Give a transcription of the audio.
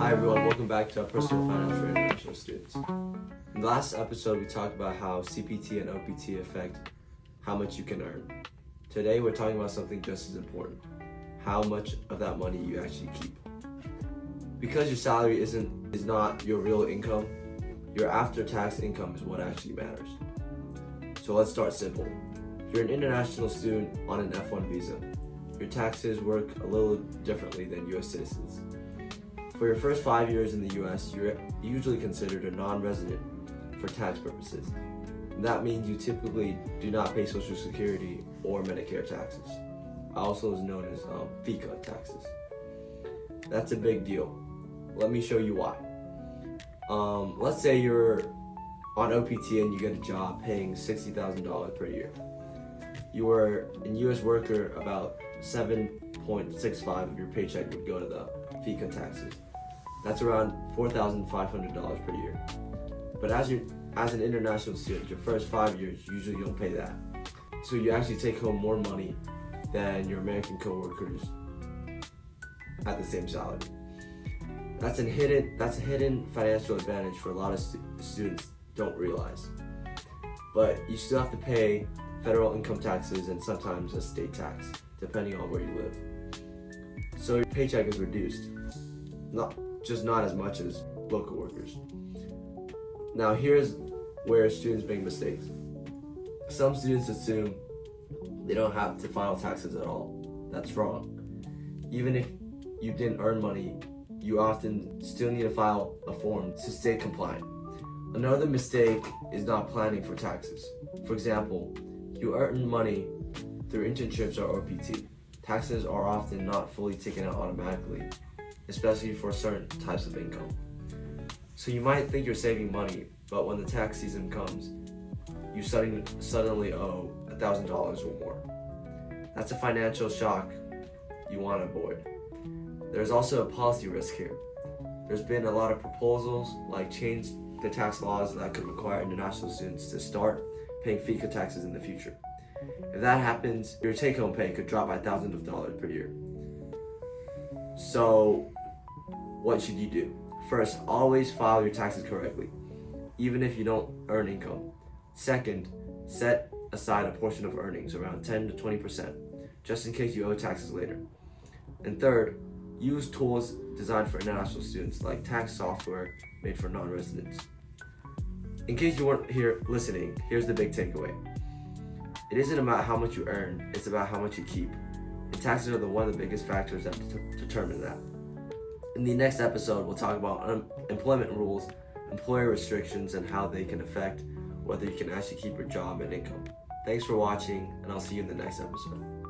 Hi everyone, welcome back to our Personal Finance for International Students. In the last episode, we talked about how CPT and OPT affect how much you can earn. Today, we're talking about something just as important, how much of that money you actually keep. Because your salary is not your real income, your after-tax income is what actually matters. So let's start simple. If you're an international student on an F1 visa, your taxes work a little differently than US citizens. For your first 5 years in the US, you're usually considered a non-resident for tax purposes. And that means you typically do not pay Social Security or Medicare taxes, also known as FICA taxes. That's a big deal. Let me show you why. Let's say you're on OPT and you get a job paying $60,000 per year. You were a US worker, about 7.65 of your paycheck would go to the FICA taxes. That's around $4,500 per year. But as an international student, your first 5 years, usually you don't pay that. So you actually take home more money than your American coworkers at the same salary. That's a hidden financial advantage for a lot of students don't realize. But you still have to pay federal income taxes and sometimes a state tax, depending on where you live. So your paycheck is reduced, not as much as local workers. Now here's where students make mistakes. Some students assume they don't have to file taxes at all. That's wrong. Even if you didn't earn money, you often still need to file a form to stay compliant. Another mistake is not planning for taxes. For example, you earn money through internships or OPT. Taxes are often not fully taken out automatically, especially for certain types of income. So you might think you're saving money, but when the tax season comes, you suddenly owe $1,000 or more. That's a financial shock you want to avoid. There's also a policy risk here. There's been a lot of proposals like change the tax laws that could require international students to start paying FICA taxes in the future. If that happens, your take-home pay could drop by thousands of dollars per year. So, what should you do? First, always file your taxes correctly, even if you don't earn income. Second, set aside a portion of earnings, around 10 to 20%, just in case you owe taxes later. And third, use tools designed for international students, like tax software made for non-residents. In case you weren't here listening, here's the big takeaway. It isn't about how much you earn, it's about how much you keep. And taxes are one of the biggest factors that determine that. In the next episode, we'll talk about employment rules, employer restrictions, and how they can affect whether you can actually keep your job and income. Thanks for watching, and I'll see you in the next episode.